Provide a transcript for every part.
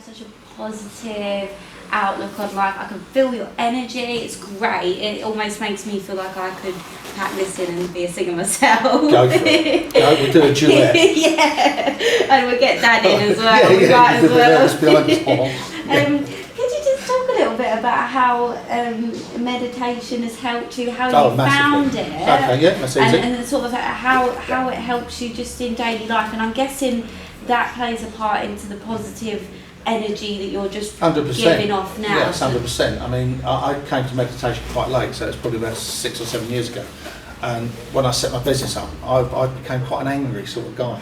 such a positive outlook on life. I can feel your energy. It's great. It almost makes me feel like I could pack this in and be a singer myself. Go for it. No, we'll do a duet. Yeah, and we'll get Dad in as well. Yeah, we might as well. Could you just talk a little bit about how meditation has helped you, how you found it, okay, yeah, that's easy. And sort of how it helps you just in daily life? And I'm guessing that plays a part into the positive energy that you're just 100%. giving off now. Yes, 100%. I mean, I came to meditation quite late, so it's probably about 6 or 7 years ago. And when I set my business up, I became quite an angry sort of guy.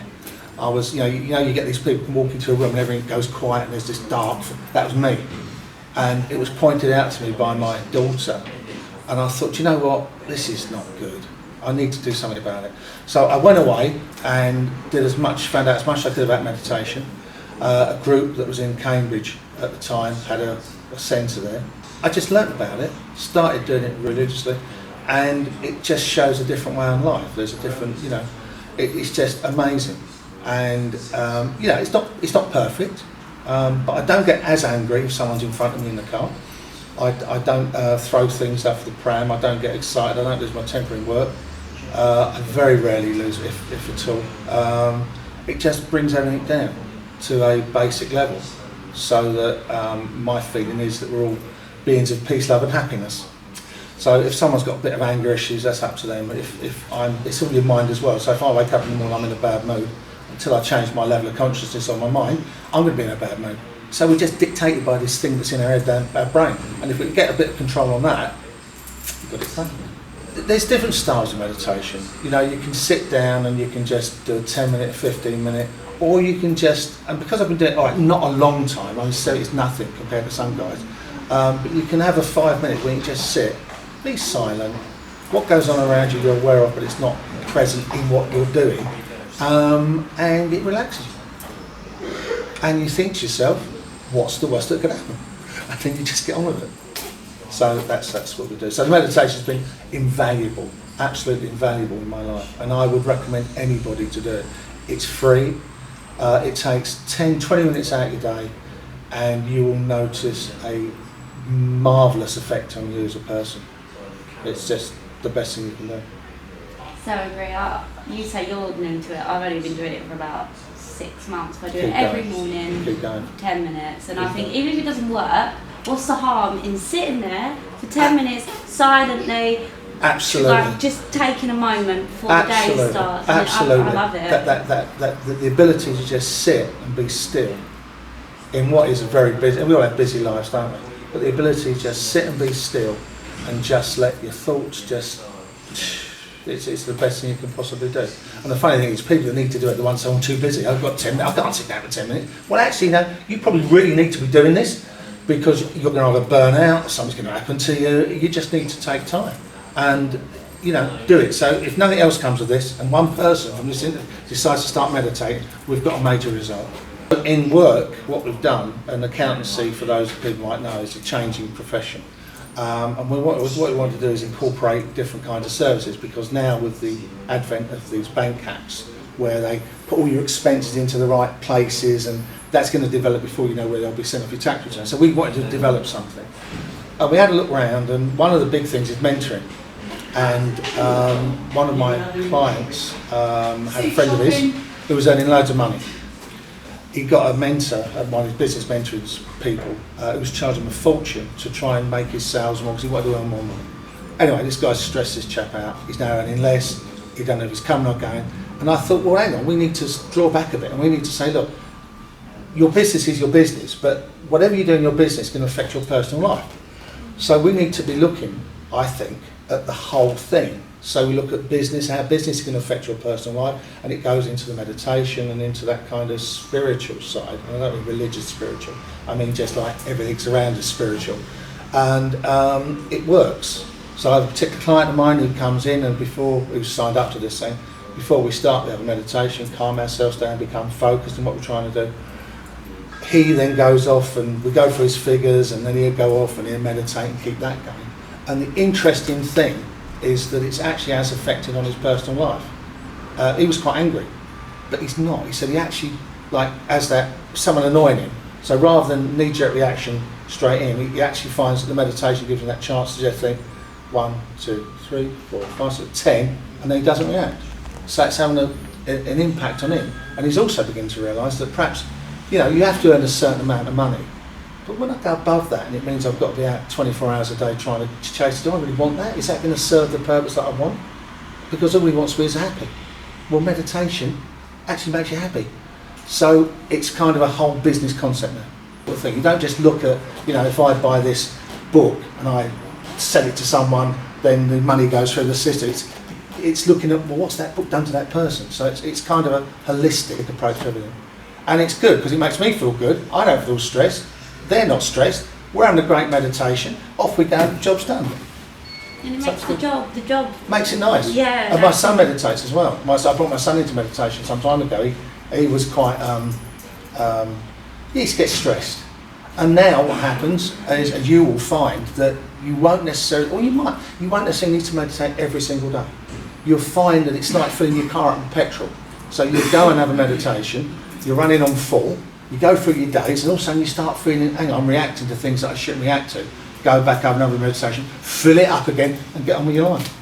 I was, you get these people walk into a room and everything goes quiet and there's this dark. That was me, and it was pointed out to me by my daughter. And I thought, you know what, this is not good. I need to do something about it. So I went away and found out as much as I could about meditation. A group that was in Cambridge at the time had a centre there. I just learnt about it, started doing it religiously, and it just shows a different way on life. There's a different, it's just amazing. And it's not perfect, but I don't get as angry if someone's in front of me in the car. I don't throw things off the pram. I don't get excited. I don't lose my temper in work. I very rarely lose it, if at all. It just brings everything down to a basic level, so that my feeling is that we're all beings of peace, love and happiness. So if someone's got a bit of anger issues, that's up to them. It's all your mind as well. So if I wake up in the morning, I'm in a bad mood, until I change my level of consciousness on my mind, I'm going to be in a bad mood. So we're just dictated by this thing that's in our head, our brain. And if we can get a bit of control on that, you've got it done. There's different styles of meditation. You can sit down and you can just do a 10-minute, 15-minute, or you can just, and because I've been doing it not a long time, I would say it's nothing compared to some guys, but you can have a 5 minute where you just sit, be silent, what goes on around you you're aware of, but it's not present in what you're doing, and it relaxes you. And you think to yourself, what's the worst that could happen? And then you just get on with it. So that's what we do. So the meditation's been invaluable, absolutely invaluable in my life, and I would recommend anybody to do it. It's free. It takes 10-20 minutes out of your day, and you will notice a marvellous effect on you as a person. It's just the best thing you can do. So agree. You say you're new to it. I've only been doing it for about 6 months. I do it every morning, 10 minutes, and I think even if it doesn't work, what's the harm in sitting there for 10 minutes silently? Absolutely. Like just taking a moment before the day starts. Absolutely. I love it. The ability to just sit and be still in what is a very busy, and we all have busy lives, don't we? But the ability to just sit and be still and just let your thoughts it's the best thing you can possibly do. And the funny thing is, people that need to do it, the ones saying, I'm too busy, I've got 10 minutes, I can't sit down for 10 minutes. Well, actually, no, you probably really need to be doing this, because you're going to either burn out, something's going to happen to you. You just need to take time and do it. So if nothing else comes of this, and one person from this decides to start meditating, we've got a major result. In work, what we've done, and accountancy, for those people might know, is a changing profession. And what we want to do is incorporate different kinds of services, because now with the advent of these bank apps, where they put all your expenses into the right places, and that's going to develop before you know where they'll be sent off your tax return. So we wanted to develop something. We had a look around, and one of the big things is mentoring. And one of my clients had a friend of his who was earning loads of money. He got a mentor, one of his business mentoring people, who was charging him a fortune to try and make his sales more, because he wanted to earn more money. Anyway, this guy's stressed this chap out. He's now earning less. He don't know if he's coming or going. And I thought, well, hang on, we need to draw back a bit, and we need to say, look, your business is your business, but whatever you do in your business can affect your personal life. So we need to be looking, I think, at the whole thing. So we look at business, how business can affect your personal life, and it goes into the meditation and into that kind of spiritual side. I don't mean religious spiritual, I mean just like everything's around is spiritual. And it works. So I have a particular client of mine who comes in, and who's signed up to this thing, before we start we have a meditation, calm ourselves down, become focused on what we're trying to do. He then goes off and we go through his figures, and then he'll go off and he'll meditate and keep that going. And the interesting thing is that it's actually has affected on his personal life. He was quite angry, but he's not. He said he actually, like, as that someone annoying him, So rather than knee-jerk reaction straight in, he actually finds that the meditation gives him that chance to just think 1, 2, 3, 4, 5, 6, 10, and then he doesn't react. So it's having an impact on him. And he's also beginning to realise that perhaps, you have to earn a certain amount of money. But when I go above that, and it means I've got to be out 24 hours a day trying to chase, do I really want that? Is that going to serve the purpose that I want? Because all he wants to be is happy. Well, meditation actually makes you happy. So it's kind of a whole business concept now. You don't just look at, if I buy this book and I sell it to someone, then the money goes through the system. It's looking at, well, what's that book done to that person? So it's kind of a holistic approach to everything. And it's good because it makes me feel good. I don't feel stressed. They're not stressed. We're having a great meditation. Off we go. Job's done. And it makes the job makes it nice. Yeah. And my son meditates as well. I brought my son into meditation some time ago. He was quite. He used to get stressed. And now what happens is you will find that you won't necessarily, or you won't necessarily need to meditate every single day. You'll find that it's like filling your car up with petrol. So you go and have a meditation. You're running on full. You go through your days, and all of a sudden you start feeling, hang on, I'm reacting to things that I shouldn't react to. Go back, have another meditation, fill it up again, and get on with your life.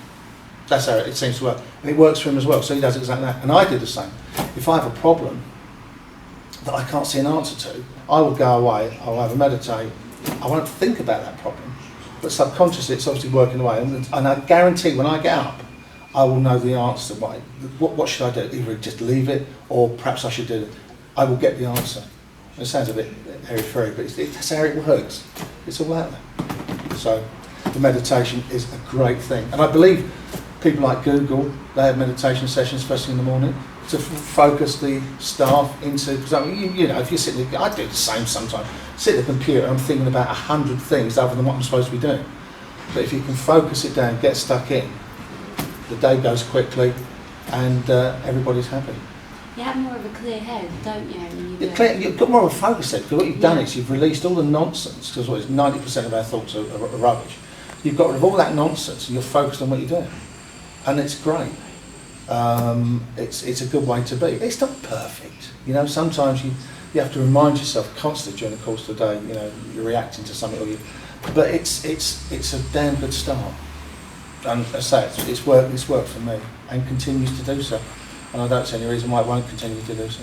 That's how it seems to work. And it works for him as well, so he does exactly that. And I do the same. If I have a problem that I can't see an answer to, I will go away, I'll have a meditate, I won't think about that problem. But subconsciously it's obviously working away. And I guarantee when I get up, I will know the answer. What should I do? Either just leave it, or perhaps I should do it. I will get the answer. It sounds a bit airy-fairy, but that's how it works. It's all out there. So the meditation is a great thing. And I believe people like Google, they have meditation sessions, especially in the morning, to focus the staff into, because if you're sitting there, I do the same sometimes, sit at the computer, I'm thinking about 100 things other than what I'm supposed to be doing. But if you can focus it down, get stuck in, the day goes quickly and everybody's happy. You have more of a clear head, don't you? When You've got more of a focus head, because what you've done is you've released all the nonsense, because 90% of our thoughts are rubbish. You've got rid of all that nonsense and you're focused on what you're doing. And it's great. It's a good way to be. It's not perfect. Sometimes you have to remind yourself constantly during the course of the day, you're reacting to something, but it's a damn good start. And as I say, it's worked for me and continues to do so. And I don't see any reason why it won't continue to do so.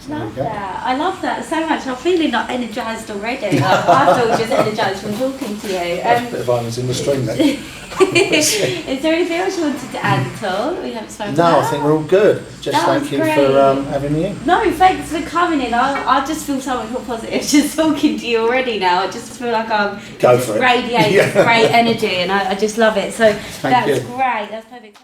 Love that. I love that so much. I'm feeling not energised already. I feel just energised from talking to you. That's a bit of violence in the stream then. Is there anything else you wanted to add at all? We haven't spoken about? I think we're all good. Just thank you for having me in. No, thanks for coming in. I just feel so much more positive just talking to you already now. I just feel like I'm just radiating great energy, and I just love it. So that's great. That's perfect.